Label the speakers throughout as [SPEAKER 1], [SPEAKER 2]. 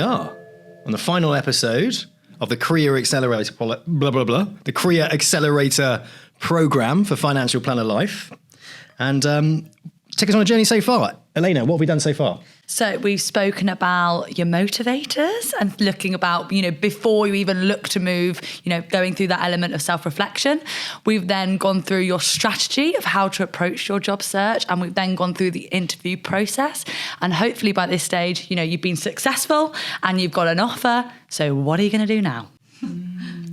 [SPEAKER 1] are on the final episode of the Career Accelerator, the Career Accelerator program for Financial Planner Life. And take us on a journey so far. Elena, what have we done so far?
[SPEAKER 2] So we've spoken about your motivators and looking about, before you even look to move, going through that element of self-reflection. We've then gone through your strategy of how to approach your job search. And we've then gone through the interview process. And hopefully by this stage, you've been successful and you've got an offer. So what are you going to do now?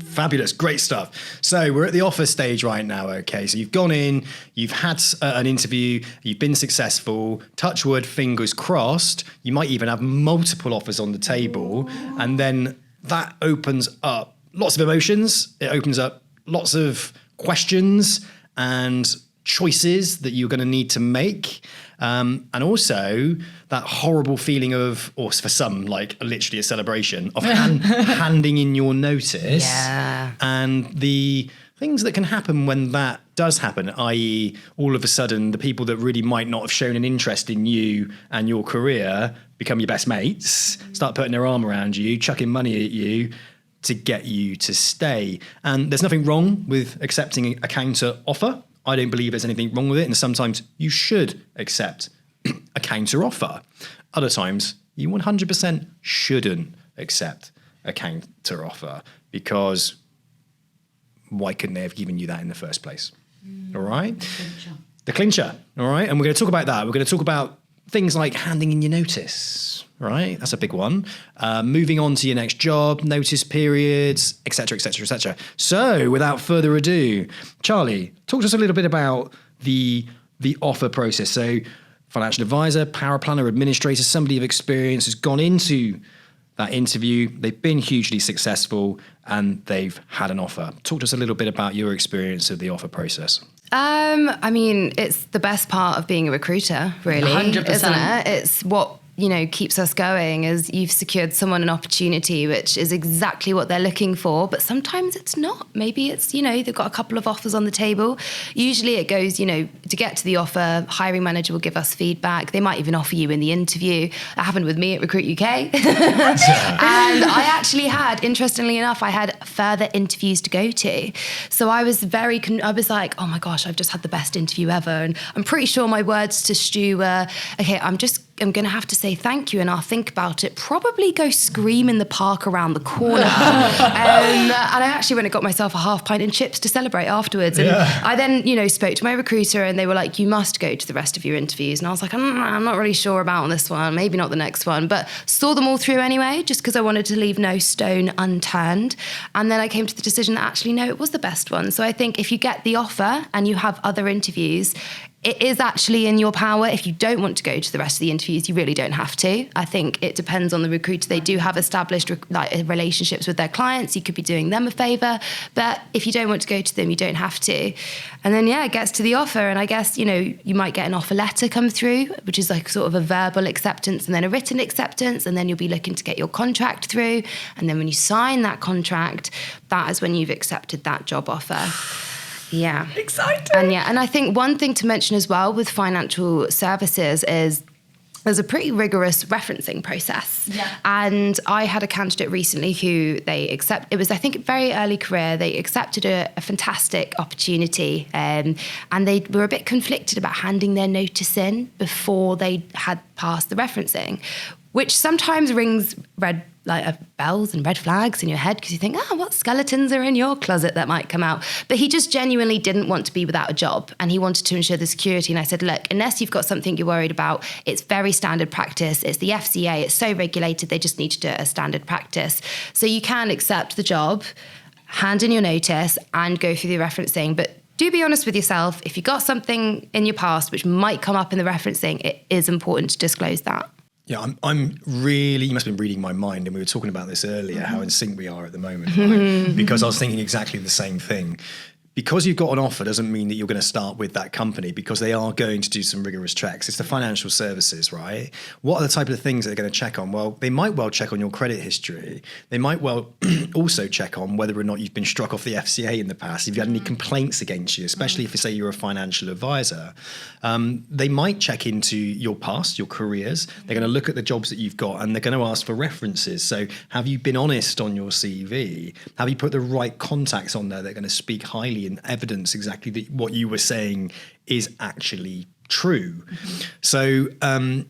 [SPEAKER 1] Fabulous. Great stuff. So we're at the offer stage right now. Okay. So you've gone in, you've had an interview, you've been successful, touch wood, fingers crossed. You might even have multiple offers on the table. And then that opens up lots of emotions. It opens up lots of questions and choices that you're going to need to make. And also that horrible feeling of, or for some, like literally a celebration of handing in your notice.
[SPEAKER 3] Yeah.
[SPEAKER 1] And the things that can happen when that does happen, i.e. all of a sudden the people that really might not have shown an interest in you and your career become your best mates, start putting their arm around you, chucking money at you to get you to stay. And there's nothing wrong with accepting a counter offer. I don't believe there's anything wrong with it. And sometimes you should accept a counter offer. Other times you 100% shouldn't accept a counter offer, because why couldn't they have given you that in the first place? All right. The clincher. All right. And we're going to talk about that. We're going to talk about things like handing in your notice. Right. That's a big one. Moving on to your next job, notice periods, et cetera, et cetera, et cetera. So without further ado, Charlie, talk to us a little bit about the offer process. So financial advisor, power planner, administrator, somebody of experience has gone into that interview. They've been hugely successful and they've had an offer. Talk to us a little bit about your experience of the offer process.
[SPEAKER 3] It's the best part of being a recruiter, really,
[SPEAKER 2] 100%.
[SPEAKER 3] isn't it? It's what keeps us going, is you've secured someone an opportunity, which is exactly what they're looking for. But sometimes it's not. Maybe it's, they've got a couple of offers on the table. Usually it goes, to get to the offer, hiring manager will give us feedback. They might even offer you in the interview. That happened with me at Recruit UK. And I actually interestingly enough, I had further interviews to go to. So I was I was like, oh my gosh, I've just had the best interview ever. And I'm pretty sure my words to Stu were, okay, I'm going to have to say thank you and I'll think about it. Probably go scream in the park around the corner. And I actually went and got myself a half pint and chips to celebrate afterwards. And I then, spoke to my recruiter and they were like, you must go to the rest of your interviews. And I was like, I'm not really sure about this one, maybe not the next one, but saw them all through anyway, just because I wanted to leave no stone unturned. And then I came to the decision that actually, no, it was the best one. So I think if you get the offer and you have other interviews, it is actually in your power. If you don't want to go to the rest of the interviews, you really don't have to. I think it depends on the recruiter. They do have established relationships with their clients. You could be doing them a favour. But if you don't want to go to them, you don't have to. And then, it gets to the offer. And I guess, you might get an offer letter come through, which is like sort of a verbal acceptance and then a written acceptance. And then you'll be looking to get your contract through. And then when you sign that contract, that is when you've accepted that job offer. Yeah.
[SPEAKER 2] Exciting.
[SPEAKER 3] And I think one thing to mention as well with financial services is there's a pretty rigorous referencing process. Yeah. And I had a candidate recently who it was, I think, a very early career. They accepted a fantastic opportunity and they were a bit conflicted about handing their notice in before they had passed the referencing, which sometimes rings bells and red flags in your head because you think, what skeletons are in your closet that might come out? But he just genuinely didn't want to be without a job and he wanted to ensure the security. And I said, look, unless you've got something you're worried about, it's very standard practice. It's the FCA. It's so regulated. They just need to do it as standard practice. So you can accept the job, hand in your notice and go through the referencing. But do be honest with yourself. If you got something in your past which might come up in the referencing, it is important to disclose that.
[SPEAKER 1] Yeah, I'm really, you must have been reading my mind, and we were talking about this earlier, how in sync we are at the moment, right? Because I was thinking exactly the same thing. because you've got an offer doesn't mean that you're going to start with that company, because they are going to do some rigorous checks. It's the financial services, right? What are the type of things they're going to check on? Well, they might well check on your credit history. They might well also check on whether or not you've been struck off the FCA in the past, if you had any complaints against you, especially if, say, you're a financial advisor. They might check into your past, your careers. They're going to look at the jobs that you've got, and they're going to ask for references. So have you been honest on your CV? Have you put the right contacts on there that are going to speak highly and evidence exactly that what you were saying is actually true? So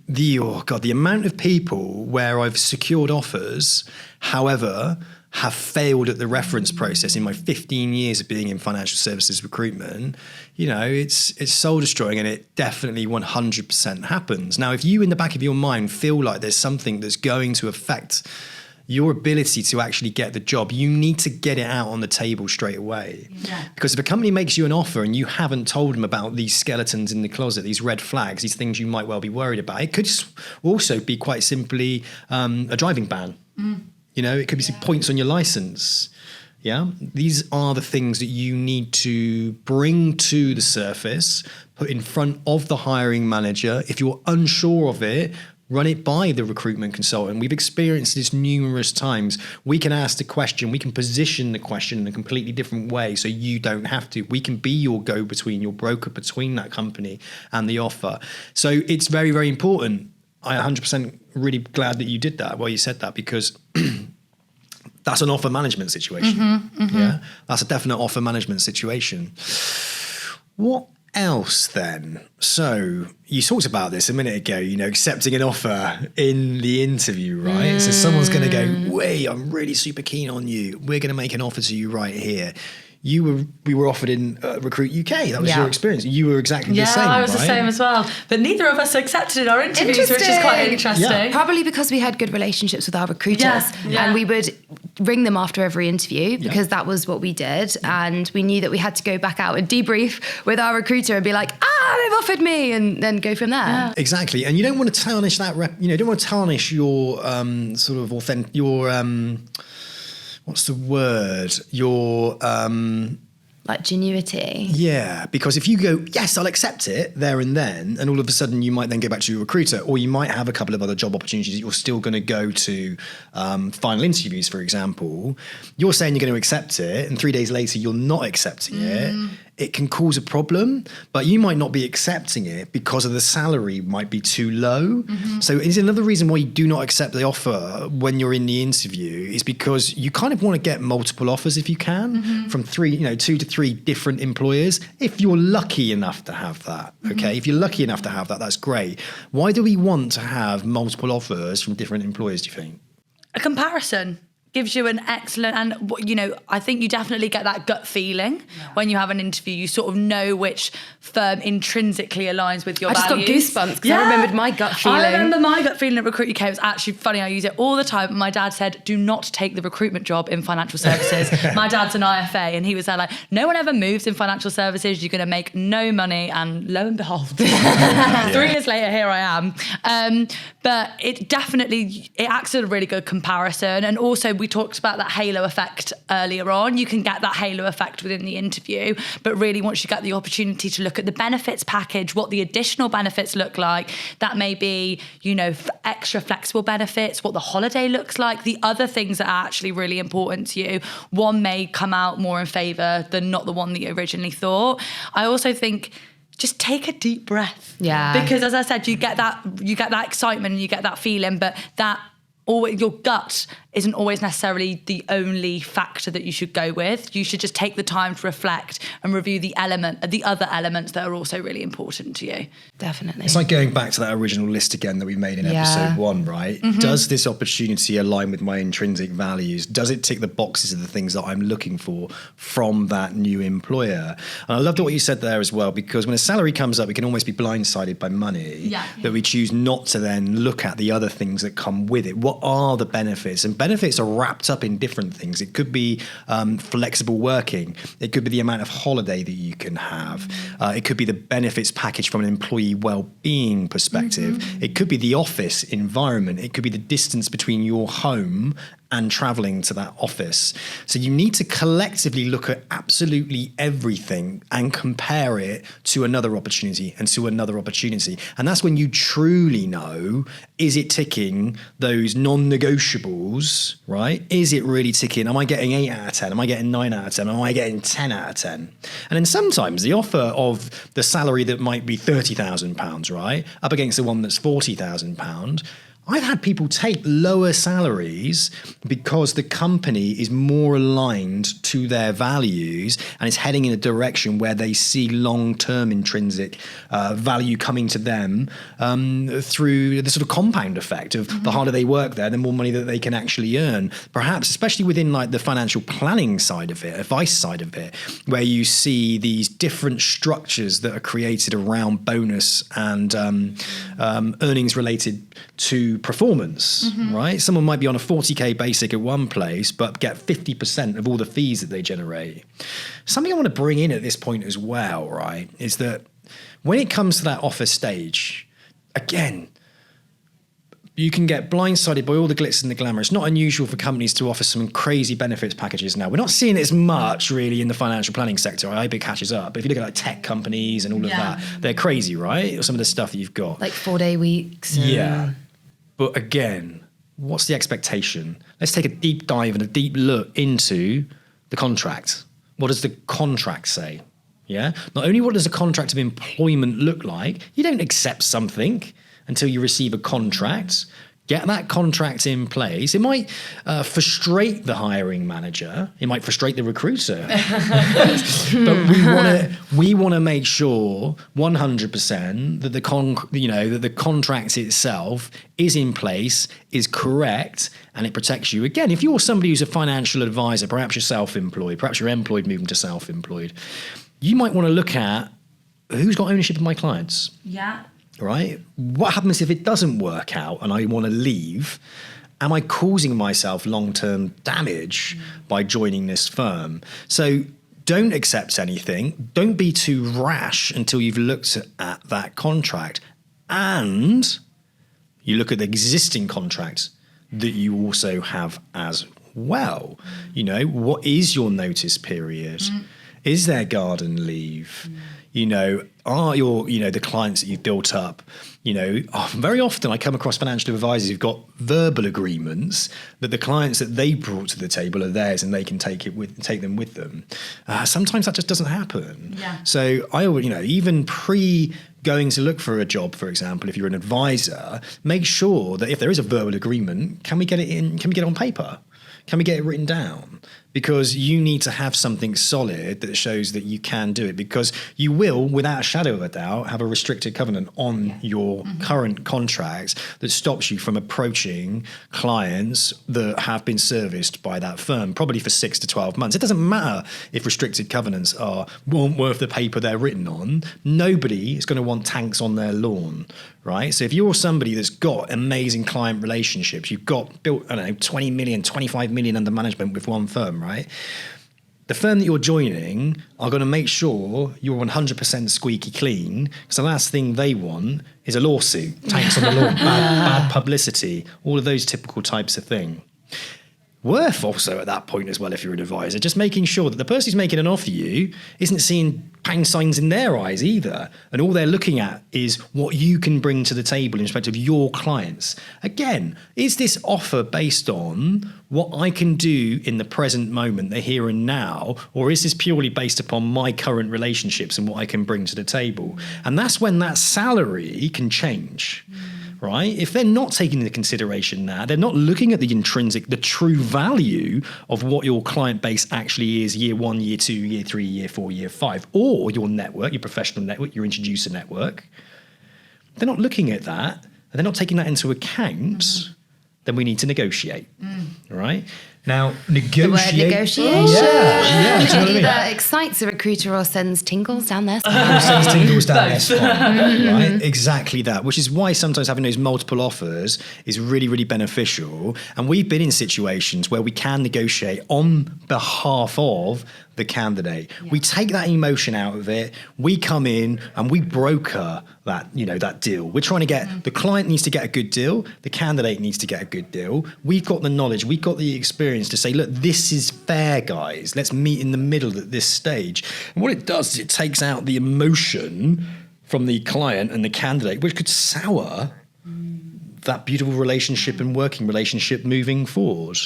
[SPEAKER 1] the amount of people where I've secured offers, however, have failed at the reference process in my 15 years of being in financial services recruitment, it's soul destroying, and it definitely 100% happens. Now, if you in the back of your mind feel like there's something that's going to affect your ability to actually get the job, you need to get it out on the table straight away. Yeah. Because if a company makes you an offer and you haven't told them about these skeletons in the closet, these red flags, these things you might well be worried about, it could also be quite simply a driving ban. It could be some points on your license. Yeah, these are the things that you need to bring to the surface, put in front of the hiring manager. If you're unsure of it, run it by the recruitment consultant. We've experienced this numerous times. We can ask the question, we can position the question in a completely different way so you don't have to. We can be your go-between, your broker between that company and the offer. So it's very, very important. I 100% really glad that you did that, you said that, because that's an offer management situation. Yeah, that's a definite offer management situation. What else then? So you talked about this a minute ago, accepting an offer in the interview, right? So someone's going to go, wait, I'm really super keen on you. We're going to make an offer to you right here. We were offered in Recruit UK. That was your experience. You were exactly the same.
[SPEAKER 2] Yeah, I was the same as well. But neither of us accepted in our interviews, which is quite interesting. Yeah.
[SPEAKER 3] Probably because we had good relationships with our recruiters, and we would ring them after every interview because that was what we did, and we knew that we had to go back out and debrief with our recruiter and be like, they've offered me, and then go from there. Yeah.
[SPEAKER 1] Exactly, and you don't want to tarnish that. You don't want to tarnish your sort of authentic what's the word? Your
[SPEAKER 3] like genuity.
[SPEAKER 1] Yeah, because if you go, yes, I'll accept it there and then, and all of a sudden you might then go back to your recruiter, or you might have a couple of other job opportunities that you're still going to go to final interviews, for example. You're saying you're going to accept it, and 3 days later you're not accepting it. It can cause a problem, but you might not be accepting it because of the salary might be too low. So it's another reason why you do not accept the offer when you're in the interview, is because you kind of want to get multiple offers if you can, from 2 to 3 different employers, if you're lucky enough to have that. Okay, if you're lucky enough to have that, that's great. Why do we want to have multiple offers from different employers, do you think?
[SPEAKER 2] A comparison gives you an excellent, and I think you definitely get that gut feeling when you have an interview. You sort of know which firm intrinsically aligns with your values.
[SPEAKER 3] I just got goosebumps because I remembered my gut feeling.
[SPEAKER 2] I remember my gut feeling at Recruit UK. It was actually funny. I use it all the time. My dad said, do not take the recruitment job in financial services. My dad's an IFA, and he was there like, no one ever moves in financial services. You're going to make no money. And lo and behold, 3 years later, here I am. But it acts as a really good comparison. And also, we talked about that halo effect earlier on. You can get that halo effect within the interview, but really once you get the opportunity to look at the benefits package, what the additional benefits look like, that may be, extra flexible benefits, what the holiday looks like, the other things that are actually really important to you. One may come out more in favour than not the one that you originally thought. I also think just take a deep breath. Yeah. Because as I said, you get that excitement and you get that feeling, but your gut isn't always necessarily the only factor that you should go with. You should just take the time to reflect and review the other elements that are also really important to you.
[SPEAKER 3] Definitely.
[SPEAKER 1] It's like going back to that original list again that we made in episode 1, right? Does this opportunity align with my intrinsic values? Does it tick the boxes of the things that I'm looking for from that new employer? And I loved what you said there as well, because when a salary comes up, we can almost be blindsided by money, that we choose not to then look at the other things that come with it. What are the benefits? And benefits are wrapped up in different things. It could be flexible working. It could be the amount of holiday that you can have. It could be the benefits package from an employee well-being perspective. It could be the office environment. It could be the distance between your home and traveling to that office. So you need to collectively look at absolutely everything and compare it to another opportunity and to another opportunity. And that's when you truly know, is it ticking those non-negotiables, right? Is it really ticking? Am I getting 8 out of 10? Am I getting 9 out of 10? Am I getting 10 out of 10? And then sometimes the offer of the salary that might be £30,000, right, up against the one that's £40,000, I've had people take lower salaries because the company is more aligned to their values and is heading in a direction where they see long-term intrinsic value coming to them through the sort of compound effect of the harder they work there, the more money that they can actually earn. Perhaps, especially within like the financial planning side of it, advice side of it, where you see these different structures that are created around bonus and earnings related to performance, right? Someone might be on a 40k basic at one place, but get 50% of all the fees that they generate. Something I want to bring in at this point as well, right, is that when it comes to that offer stage, again, you can get blindsided by all the glitz and the glamour. It's not unusual for companies to offer some crazy benefits packages now. We're not seeing it as much really in the financial planning sector. I hope it catches up. But if you look at like tech companies and all of that, they're crazy, right? Or some of the stuff that you've got.
[SPEAKER 3] Like 4-day weeks.
[SPEAKER 1] Yeah. But again, what's the expectation? Let's take a deep dive and a deep look into the contract. What does the contract say? Yeah. Not only what does a contract of employment look like, you don't accept something until you receive a contract. Get that contract in place. It might frustrate the hiring manager. It might frustrate the recruiter. But we want to make sure 100% that the contract itself is in place, is correct, and it protects you. Again, if you're somebody who's a financial advisor, perhaps you're self-employed, perhaps you're employed moving to self-employed, you might want to look at who's got ownership of my clients.
[SPEAKER 2] Yeah.
[SPEAKER 1] Right? What happens if it doesn't work out and I want to leave? Am I causing myself long-term damage by joining this firm? So don't accept anything. Don't be too rash until you've looked at that contract. And you look at the existing contract that you also have as well. You know, what is your notice period? Is there garden leave? You know, are the clients that you've built up, very often I come across financial advisors who've got verbal agreements that the clients that they brought to the table are theirs and they can take them with them. Sometimes that just doesn't happen. Yeah. So I always, even going to look for a job, for example, if you're an advisor, make sure that if there is a verbal agreement, can we get it on paper? Can we get it written down? Because you need to have something solid that shows that you can do it, because you will, without a shadow of a doubt, have a restricted covenant on your current contracts that stops you from approaching clients that have been serviced by that firm, probably for 6 to 12 months. It doesn't matter if restricted covenants weren't worth the paper they're written on. Nobody is going to want tanks on their lawn, right? So if you're somebody that's got amazing client relationships, you've got built, 20 million, 25 million under management with one firm, right? The firm that you're joining are going to make sure you're 100% squeaky clean, because the last thing they want is a lawsuit, tanks on the lawn, bad publicity, all of those typical types of thing. Worth also at that point as well, if you're an advisor, just making sure that the person who's making an offer to you isn't seeing pound signs in their eyes either. And all they're looking at is what you can bring to the table in respect of your clients. Again, is this offer based on what I can do in the present moment, the here and now, or is this purely based upon my current relationships and what I can bring to the table? And that's when that salary can change. Right? If they're not taking into consideration that, they're not looking at the true value of what your client base actually is year 1, year 2, year 3, year 4, year 5, or your network, your professional network, your introducer network. They're not looking at that, and they're not taking that into account, then we need to negotiate. Right? Now,
[SPEAKER 3] negotiation. The word negotiation.
[SPEAKER 1] Yeah.
[SPEAKER 3] Which either excites a recruiter or sends tingles down their spine.
[SPEAKER 1] Sends tingles down their spine. Right? Exactly that. Which is why sometimes having those multiple offers is really, really beneficial. And we've been in situations where we can negotiate on behalf of the candidate. We take that emotion out of it. We come in and we broker that, that deal. We're trying to get, the client needs to get a good deal. The candidate needs to get a good deal. We've got the knowledge. We've got the experience to say, look, this is fair, guys. Let's meet in the middle at this stage. And what it does is it takes out the emotion from the client and the candidate, which could sour that beautiful relationship and working relationship moving forward.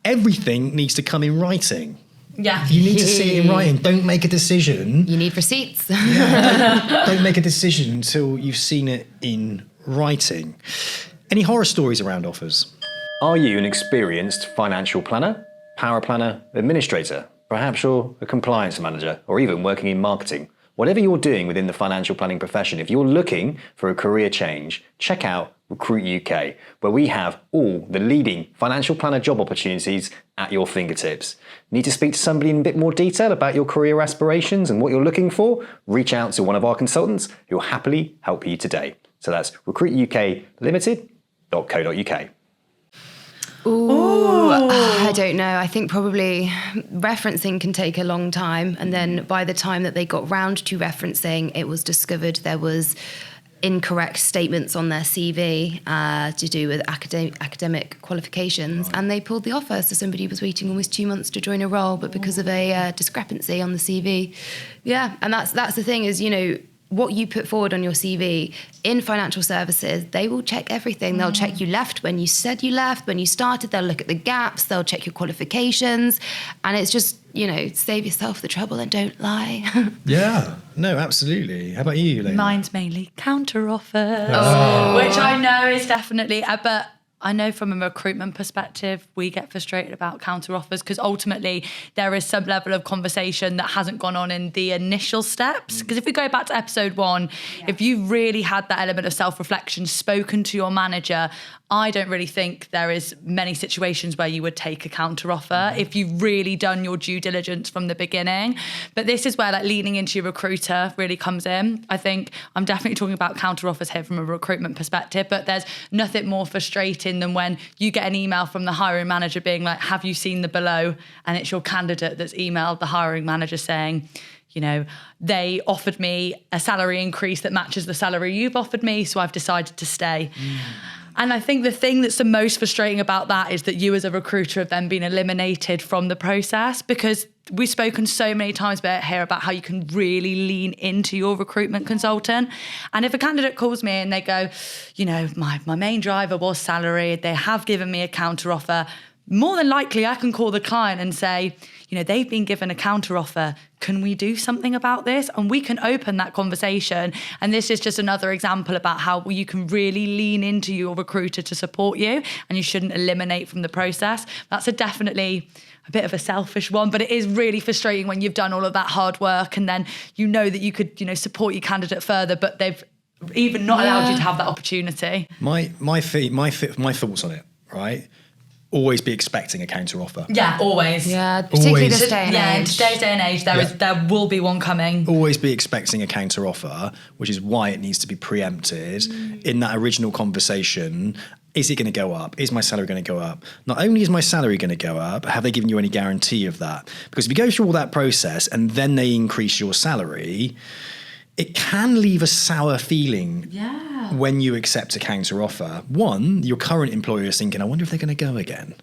[SPEAKER 1] Everything needs to come in writing.
[SPEAKER 2] Yeah.
[SPEAKER 1] You need to see it in writing. Don't make a decision.
[SPEAKER 3] You need receipts.
[SPEAKER 1] Don't make a decision until you've seen it in writing. Any horror stories around offers?
[SPEAKER 4] Are you an experienced financial planner, power planner, administrator? Perhaps you're a compliance manager or even working in marketing. Whatever you're doing within the financial planning profession, if you're looking for a career change, check out Recruit UK, where we have all the leading financial planner job opportunities at your fingertips. Need to speak to somebody in a bit more detail about your career aspirations and what you're looking for? Reach out to one of our consultants who will happily help you today. So that's recruituklimited.co.uk.
[SPEAKER 3] Ooh, I don't know. I think probably referencing can take a long time. And then by the time that they got round to referencing, it was discovered there was incorrect statements on their CV to do with academic qualifications. And they pulled the offer. So somebody was waiting almost 2 months to join a role, but because of a discrepancy on the CV. Yeah, and that's the thing is, what you put forward on your CV in financial services, they will check everything. They'll check you left when you said you left, when you started, they'll look at the gaps, they'll check your qualifications. And it's just, save yourself the trouble and don't lie.
[SPEAKER 1] Yeah, no, absolutely. How about you, Lena?
[SPEAKER 2] Mine's mainly counteroffers, which I know is definitely, but I know from a recruitment perspective, we get frustrated about counteroffers because ultimately there is some level of conversation that hasn't gone on in the initial steps. Because if we go back to episode 1, if you really had that element of self-reflection, spoken to your manager, I don't really think there is many situations where you would take a counteroffer if you've really done your due diligence from the beginning. But this is where leaning into your recruiter really comes in. I think I'm definitely talking about counteroffers here from a recruitment perspective, but there's nothing more frustrating than when you get an email from the hiring manager being like, have you seen the below? And it's your candidate that's emailed the hiring manager saying, they offered me a salary increase that matches the salary you've offered me, so I've decided to stay. And I think the thing that's the most frustrating about that is that you as a recruiter have then been eliminated from the process, because we've spoken so many times here about how you can really lean into your recruitment consultant. And if a candidate calls me and they go, my main driver was salary, they have given me a counteroffer, more than likely I can call the client and say, they've been given a counteroffer. Can we do something about this? And we can open that conversation. And this is just another example about how you can really lean into your recruiter to support you, and you shouldn't eliminate from the process. That's definitely a bit of a selfish one, but it is really frustrating when you've done all of that hard work and then that you could, support your candidate further, but they've even not allowed you to have that opportunity.
[SPEAKER 1] My thoughts on it, right? Always be expecting a counter-offer.
[SPEAKER 2] Yeah, always.
[SPEAKER 3] Yeah, particularly
[SPEAKER 1] Always.
[SPEAKER 3] this day and age.
[SPEAKER 2] Yeah, in today's day and age, there will be one coming.
[SPEAKER 1] Always be expecting a counter-offer, which is why it needs to be preempted in that original conversation. Is it going to go up? Is my salary going to go up? Not only is my salary going to go up, have they given you any guarantee of that? Because if you go through all that process and then they increase your salary, it can leave a sour feeling when you accept a counter offer. One, your current employer is thinking, I wonder if they're going to go again.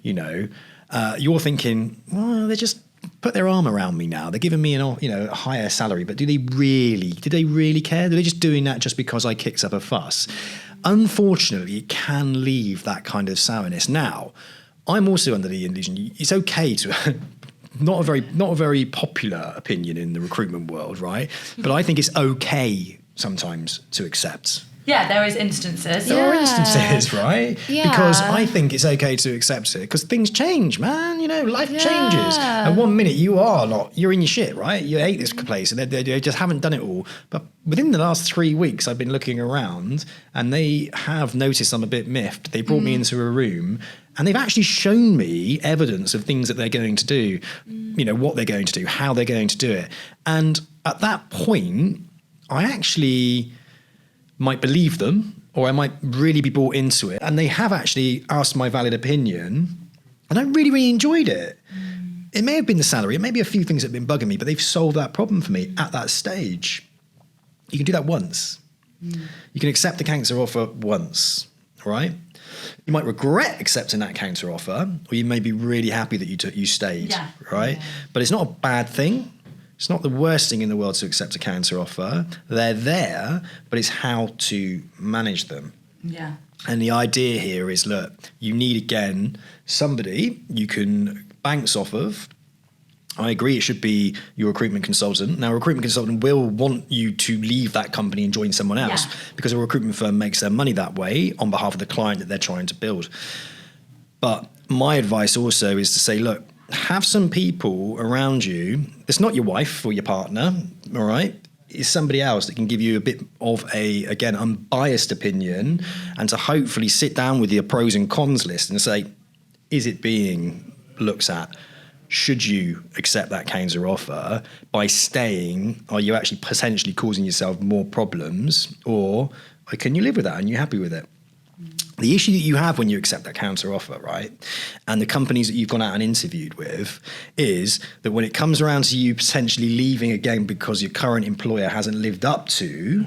[SPEAKER 1] You're thinking, well, they just put their arm around me now. They're giving me a higher salary, but do they really care? Are they just doing that just because I kicked up a fuss? Unfortunately, it can leave that kind of sourness. Now, I'm also under the illusion it's okay to not a very popular opinion in the recruitment world, right? But I think it's okay sometimes to accept.
[SPEAKER 2] Yeah, there is instances.
[SPEAKER 1] There are instances, right?
[SPEAKER 3] Yeah.
[SPEAKER 1] Because I think it's okay to accept it because things change, man. Life changes. And 1 minute you're in your shit, right? You hate this place and they just haven't done it all. But within the last 3 weeks, I've been looking around and they have noticed I'm a bit miffed. They brought me into a room and they've actually shown me evidence of things that they're going to do, what they're going to do, how they're going to do it. And at that point, I actually might believe them or I might really be bought into it. And they have actually asked my valid opinion and I really, really enjoyed it. it may have been the salary, it may be a few things that have been bugging me, but they've solved that problem for me at that stage. You can do that once. You can accept the counter offer once, right? You might regret accepting that counter offer, or you may be really happy that you stayed, right? Yeah. But it's not a bad thing. It's not the worst thing in the world to accept a counter offer. They're there, but it's how to manage them.
[SPEAKER 2] Yeah.
[SPEAKER 1] And the idea here is, look, you need, again, somebody you can bounce off of. I agree it should be your recruitment consultant. Now, a recruitment consultant will want you to leave that company and join someone else because a recruitment firm makes their money that way on behalf of the client that they're trying to build. But my advice also is to say, look, have some people around you. It's not your wife or your partner, all right? It's somebody else that can give you a bit of a, again, unbiased opinion, and to hopefully sit down with your pros and cons list and say, is it being looked at? Should you accept that counter offer? By staying, are you actually potentially causing yourself more problems, or can you live with that and you're happy with it? The issue that you have when you accept that counter offer, right, and the companies that you've gone out and interviewed with, is that when it comes around to you potentially leaving again because your current employer hasn't lived up to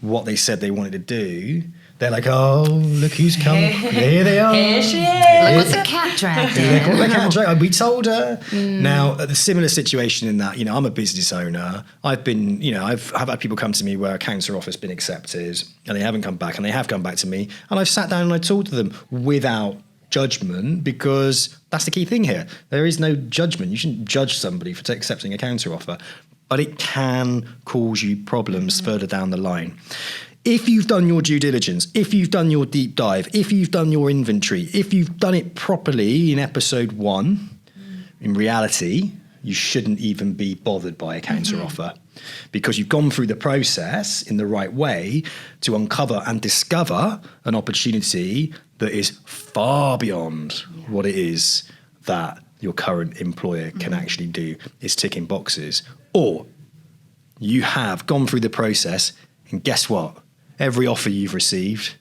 [SPEAKER 1] what they said they wanted to do, they're like, oh, look who's come. Here they are.
[SPEAKER 2] Here she is.
[SPEAKER 3] Like, what's the cat dragged?
[SPEAKER 1] We told her. Now, the similar situation in that, I'm a business owner. I've had people come to me where a counter offer's been accepted and they haven't come back, and they have come back to me, and I've sat down and I talked to them without judgment, because that's the key thing here. There is no judgment. You shouldn't judge somebody for accepting a counter offer, but it can cause you problems further down the line. If you've done your due diligence, if you've done your deep dive, if you've done your inventory, if you've done it properly in episode 1, in reality, you shouldn't even be bothered by a counter offer, because you've gone through the process in the right way to uncover and discover an opportunity that is far beyond what it is that your current employer can actually do. Is ticking boxes. Or you have gone through the process, and guess what? Every offer you've received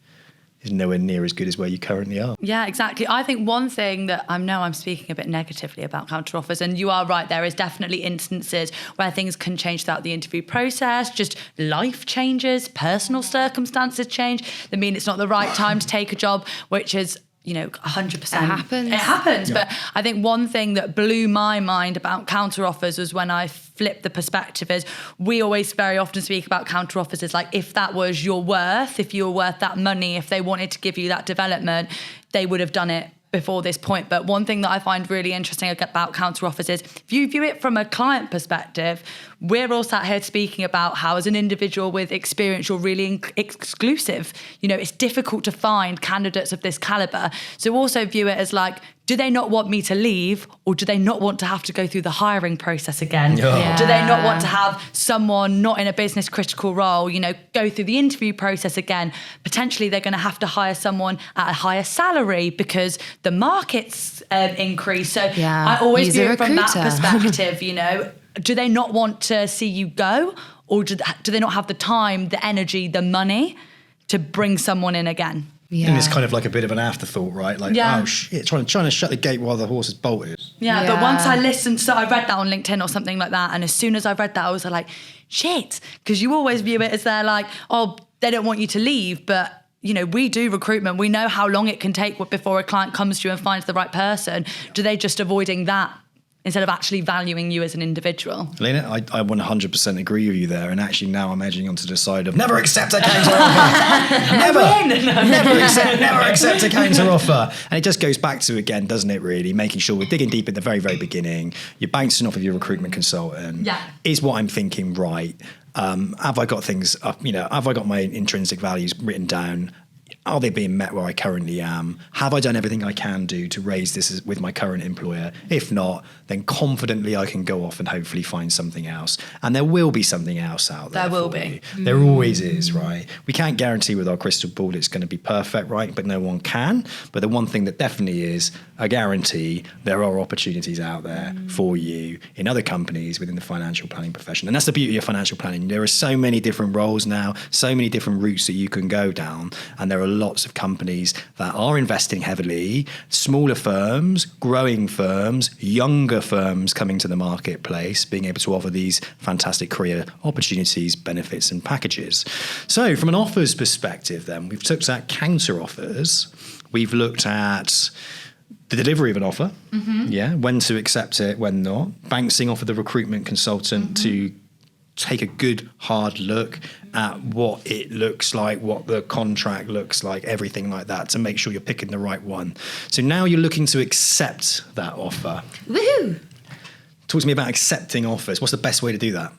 [SPEAKER 1] is nowhere near as good as where you currently are.
[SPEAKER 2] Yeah, exactly. I think one thing that I know I'm speaking a bit negatively about counteroffers, and you are right, there is definitely instances where things can change throughout the interview process, just life changes, personal circumstances change. That mean it's not the right time to take a job, which is 100%. It happens. But I think one thing that blew my mind about counteroffers was when I flipped the perspective, is we always very often speak about counteroffers as like, if that was your worth, if you were worth that money, if they wanted to give you that development, they would have done it before this point. But one thing that I find really interesting about counteroffers is, if you view it from a client perspective, we're all sat here speaking about how, as an individual with experience, you're really exclusive. It's difficult to find candidates of this caliber. So also view it as like, do they not want me to leave, or do they not want to have to go through the hiring process again? Yeah. Do they not want to have someone not in a business critical role, go through the interview process again? Potentially they're going to have to hire someone at a higher salary because the market's increased. So I always view it from that perspective, Do they not want to see you go, or do they not have the time, the energy, the money to bring someone in again?
[SPEAKER 1] Yeah. And it's kind of like a bit of an afterthought, right? Like, oh shit, trying to shut the gate while the horse is bolted.
[SPEAKER 2] Yeah, but once I listened, so I read that on LinkedIn or something like that, and as soon as I read that, I was like, shit, because you always view it as they're like, oh, they don't want you to leave, but we do recruitment. We know how long it can take before a client comes to you and finds the right person. Do they just avoiding that instead of actually valuing you as an individual?
[SPEAKER 1] Lena, I 100% agree with you there. And actually now I'm edging onto the side of never accept a counter offer. never accept a counter offer. And it just goes back to, again, doesn't it really, making sure we're digging deep at the very, very beginning. You're bouncing off of your recruitment consultant. Yeah. Is what I'm thinking right? Have I got things up, have I got my intrinsic values written down? Are they being met where I currently am? Have I done everything I can do to raise this with my current employer? If not, then confidently I can go off and hopefully find something else. And there will be something else out there.
[SPEAKER 2] There will be.
[SPEAKER 1] There always is, right? We can't guarantee with our crystal ball it's going to be perfect, right? But no one can. But the one thing that definitely is a guarantee, there are opportunities out there for you in other companies within the financial planning profession. And that's the beauty of financial planning. There are so many different roles now, so many different routes that you can go down. And there are lots of companies that are investing heavily, smaller firms, growing firms, younger firms coming to the marketplace, being able to offer these fantastic career opportunities, benefits and packages. So from an offers perspective then, we've looked at counter offers, we've looked at the delivery of an offer, when to accept it, when not, bouncing off of the recruitment consultant to take a good hard look at what it looks like, what the contract looks like, everything like that, to make sure you're picking the right one. So now you're looking to accept that offer.
[SPEAKER 3] Woohoo!
[SPEAKER 1] Talk to me about accepting offers. What's the best way to do that?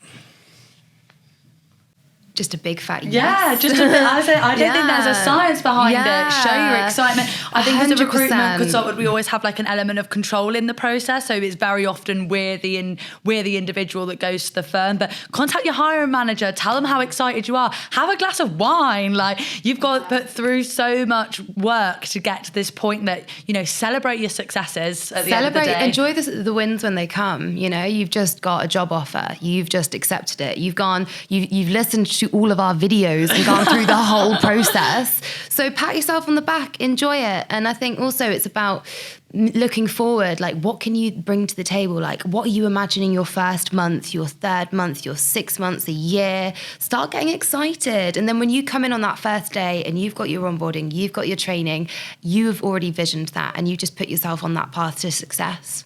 [SPEAKER 3] Just a big fat yes.
[SPEAKER 2] Yeah, just a bit. I don't think there's a science behind it. Show your excitement. I think as a recruitment consultant, we always have like an element of control in the process. So it's very often we're the individual that goes to the firm. But contact your hiring manager, tell them how excited you are. Have a glass of wine. Like, you've got to put through so much work to get to this point that, you know, celebrate your successes at the end of the day.
[SPEAKER 3] Enjoy the wins when they come. You know, you've just got a job offer. You've just accepted it. You've listened to all of our videos and gone through the whole process. So pat yourself on the back, enjoy it. And I think also it's about looking forward, like what can you bring to the table? Like what are you imagining your first month, your third month, your 6 months, a year? Start getting excited. And then when you come in on that first day and you've got your onboarding, you've got your training, you've already visioned that and you just put yourself on that path to success.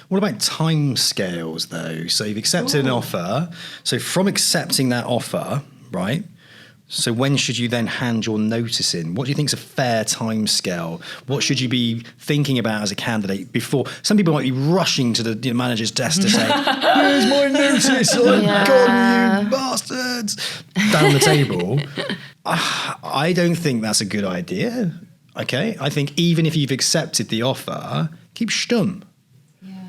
[SPEAKER 1] What about time scales though? So you've accepted an offer. So from accepting that offer, right? So when should you then hand your notice in? What do you think is a fair time scale? What should you be thinking about as a candidate before? Some people might be rushing to the manager's desk to say, "Here's my notice, got you bastards," down the table. I don't think that's a good idea. Okay, I think even if you've accepted the offer, keep stum.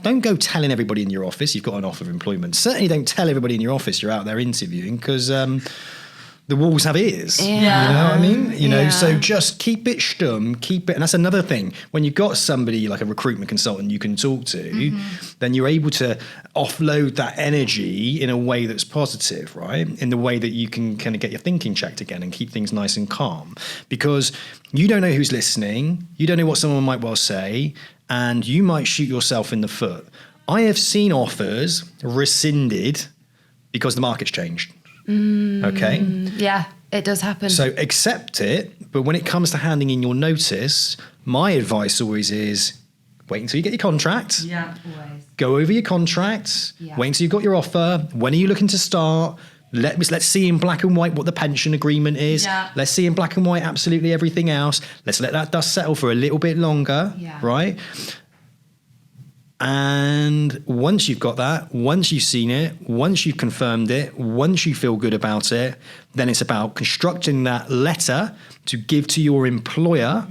[SPEAKER 1] Don't go telling everybody in your office you've got an offer of employment. Certainly don't tell everybody in your office you're out there interviewing, because the walls have ears. You know what I mean? You know, so just keep it stum, keep it. And that's another thing. When you've got somebody like a recruitment consultant you can talk to, then you're able to offload that energy in a way that's positive, right? In the way that you can kind of get your thinking checked again and keep things nice and calm. Because you don't know who's listening. You don't know what someone might well say. And you might shoot yourself in the foot. I have seen offers rescinded because the market's changed. Okay?
[SPEAKER 3] Yeah, it does happen.
[SPEAKER 1] So accept it, but when it comes to handing in your notice, my advice always is wait until you get your contract.
[SPEAKER 3] Yeah, always.
[SPEAKER 1] Go over your contract. Wait until you've got your offer. When are you looking to start? Let's see in black and white what the pension agreement is. Let's see in black and white absolutely everything else. Let's let that dust settle for a little bit longer, right? And once you've got that, once you've seen it, once you've confirmed it, once you feel good about it, then it's about constructing that letter to give to your employer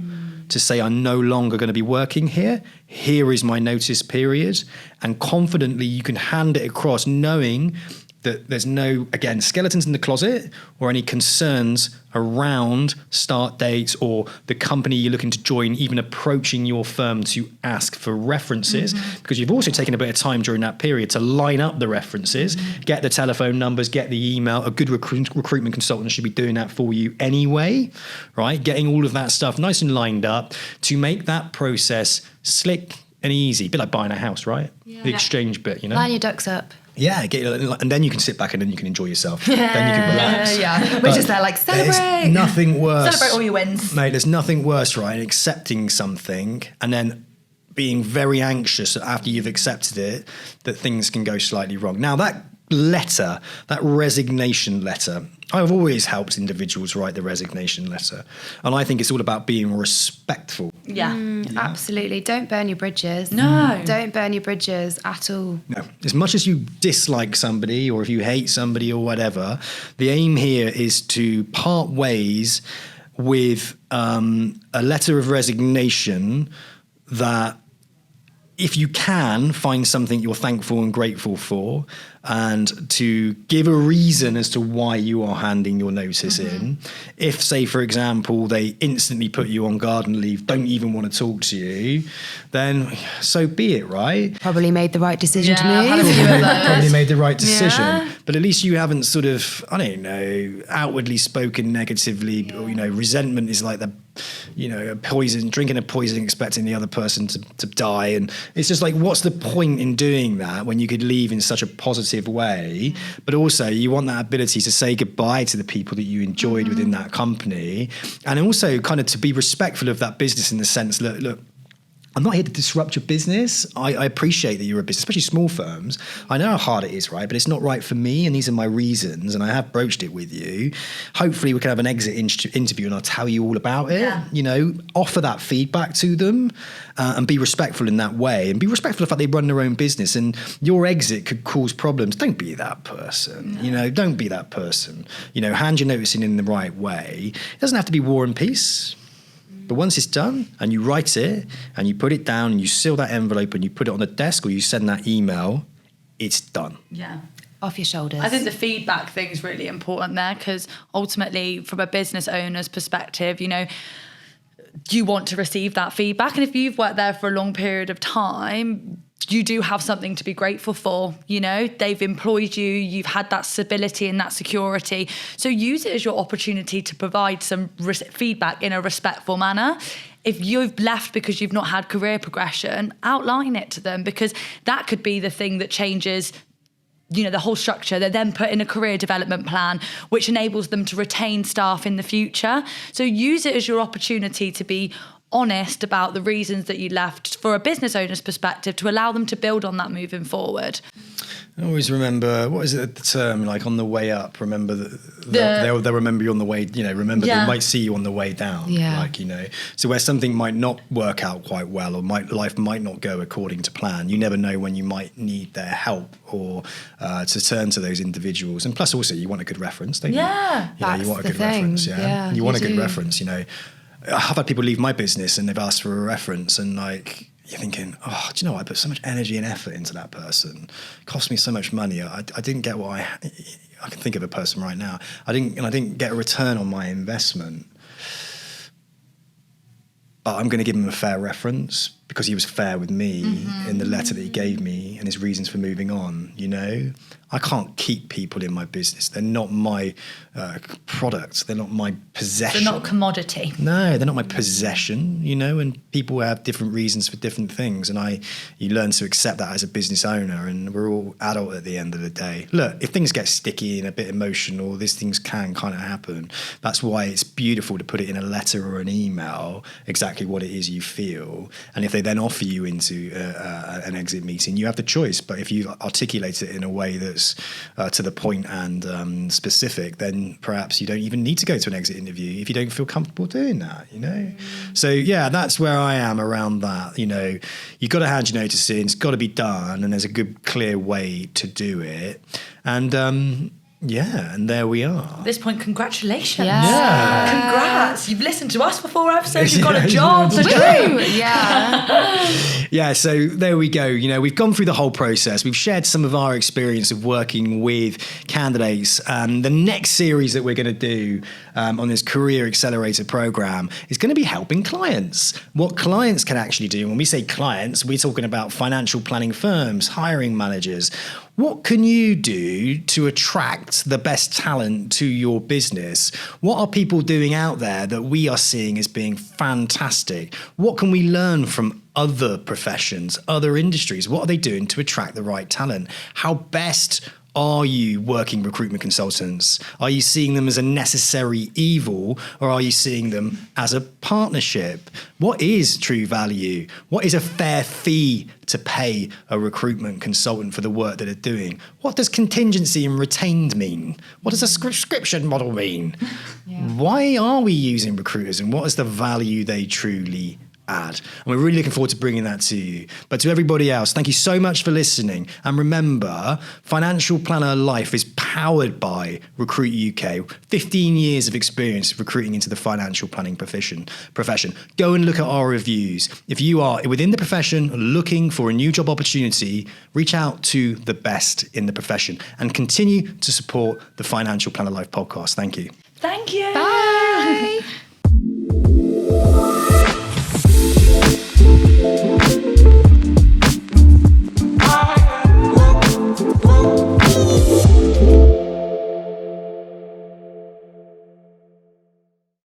[SPEAKER 1] to say, I'm no longer going to be working here. Here is my notice period. And confidently you can hand it across knowing that there's no, again, skeletons in the closet or any concerns around start dates or the company you're looking to join even approaching your firm to ask for references, because you've also taken a bit of time during that period to line up the references, get the telephone numbers, get the email. A good recruitment consultant should be doing that for you anyway, right? Getting all of that stuff nice and lined up to make that process slick and easy. A bit like buying a house, right? The exchange bit, you know?
[SPEAKER 3] Line your ducks up.
[SPEAKER 1] Yeah, and then you can sit back and then you can enjoy yourself. Then you can relax.
[SPEAKER 3] We're just there like, celebrate.
[SPEAKER 1] There's nothing worse.
[SPEAKER 2] Celebrate all your wins.
[SPEAKER 1] Mate, there's nothing worse, right, in accepting something and then being very anxious that after you've accepted it, that things can go slightly wrong. Now, that letter, that resignation letter, I've always helped individuals write the resignation letter. And I think it's all about being respectful.
[SPEAKER 2] Yeah.
[SPEAKER 3] Absolutely. Don't burn your bridges.
[SPEAKER 2] No.
[SPEAKER 3] Don't burn your bridges at all.
[SPEAKER 1] No. As much as you dislike somebody or if you hate somebody or whatever, the aim here is to part ways with a letter of resignation that if you can find something you're thankful and grateful for, and to give a reason as to why you are handing your notice in. If, say, for example, they instantly put you on garden leave, don't even want to talk to you, then so be it, right?
[SPEAKER 3] Probably made the right decision to
[SPEAKER 2] Yeah, I've had a
[SPEAKER 3] move.
[SPEAKER 2] few of those.
[SPEAKER 1] Probably made the right decision.
[SPEAKER 2] Yeah.
[SPEAKER 1] But at least you haven't sort of, I don't know, outwardly spoken negatively, or, resentment is like a poison, drinking a poison, expecting the other person to die. And it's just like, what's the point in doing that when you could leave in such a positive way? But also you want that ability to say goodbye to the people that you enjoyed within that company, and also kind of to be respectful of that business in the sense that, look, I'm not here to disrupt your business. I appreciate that you're a business, especially small firms. I know how hard it is, right? But it's not right for me, and these are my reasons, and I have broached it with you. Hopefully we can have an exit interview and I'll tell you all about it.
[SPEAKER 2] Yeah.
[SPEAKER 1] Offer that feedback to them, and be respectful in that way, and be respectful of the fact they run their own business, and your exit could cause problems. Don't be that person. Don't be that person. Hand your notice in the right way. It doesn't have to be war and peace. But once it's done and you write it and you put it down and you seal that envelope and you put it on the desk or you send that email, it's done.
[SPEAKER 2] Yeah.
[SPEAKER 3] Off your shoulders.
[SPEAKER 2] I think the feedback thing is really important there, because ultimately, from a business owner's perspective, you want to receive that feedback. And if you've worked there for a long period of time, you do have something to be grateful for. They've employed you, you've had that stability and that security. So use it as your opportunity to provide some feedback in a respectful manner. If you've left because you've not had career progression, outline it to them, because that could be the thing that changes the whole structure. They then put in a career development plan, which enables them to retain staff in the future. So use it as your opportunity to be honest about the reasons that you left for a business owner's perspective, to allow them to build on that moving forward.
[SPEAKER 1] I always remember, what is it, the term, like on the way up, remember they'll remember you on the way, remember they might see you on the way down.
[SPEAKER 3] Yeah.
[SPEAKER 1] So where something might not work out quite well, or life might not go according to plan, you never know when you might need their help, or to turn to those individuals. And plus also you want a good reference, don't you?
[SPEAKER 3] That's
[SPEAKER 1] you want a
[SPEAKER 3] the
[SPEAKER 1] good
[SPEAKER 3] thing.
[SPEAKER 1] reference,
[SPEAKER 3] Yeah,
[SPEAKER 1] you want a
[SPEAKER 3] you
[SPEAKER 1] good
[SPEAKER 3] do.
[SPEAKER 1] reference, I've had people leave my business and they've asked for a reference, and you're thinking, oh, do you know what? I put so much energy and effort into that person. It cost me so much money. I didn't get what I can think of a person right now. I didn't get a return on my investment. But I'm going to give him a fair reference because he was fair with me in the letter that he gave me and his reasons for moving on. I can't keep people in my business. They're not my product. They're not my possession.
[SPEAKER 2] They're not a commodity.
[SPEAKER 1] No, they're not my possession, and people have different reasons for different things. And you learn to accept that as a business owner, and we're all adult at the end of the day. Look, if things get sticky and a bit emotional, these things can kind of happen. That's why it's beautiful to put it in a letter or an email, exactly what it is you feel. And if they then offer you into an exit meeting, you have the choice. But if you articulate it in a way that's to the point and specific, then perhaps you don't even need to go to an exit interview if you don't feel comfortable doing that, So yeah, that's where I am around that. You've got to hand your notice in, it's got to be done, and there's a good, clear way to do it. And and there we are.
[SPEAKER 2] At this point, congratulations.
[SPEAKER 3] Yeah.
[SPEAKER 2] Congrats. You've listened to us for 4 episodes. You've got a job. It's a dream.
[SPEAKER 3] Woo! Yeah.
[SPEAKER 1] Yeah, so there we go. We've gone through the whole process. We've shared some of our experience of working with candidates. And the next series that we're going to do on this Career Accelerator program is going to be helping clients. What clients can actually do. When we say clients, we're talking about financial planning firms, hiring managers. What can you do to attract the best talent to your business? What are people doing out there that we are seeing as being fantastic? What can we learn from other professions, other industries? What are they doing to attract the right talent? How best are you working recruitment consultants? Are you seeing them as a necessary evil, or are you seeing them as a partnership? What is true value? What is a fair fee to pay a recruitment consultant for the work that they're doing? What does contingency and retained mean? What does a subscription model mean? Why are we using recruiters, and what is the value they truly add. And we're really looking forward to bringing that to you. But to everybody else, thank you so much for listening. And remember, Financial Planner Life is powered by Recruit UK. 15 years of experience recruiting into the financial planning profession. Go and look at our reviews. If you are within the profession looking for a new job opportunity, reach out to the best in the profession and continue to support the Financial Planner Life podcast. Thank you.
[SPEAKER 2] Thank you.
[SPEAKER 3] Bye.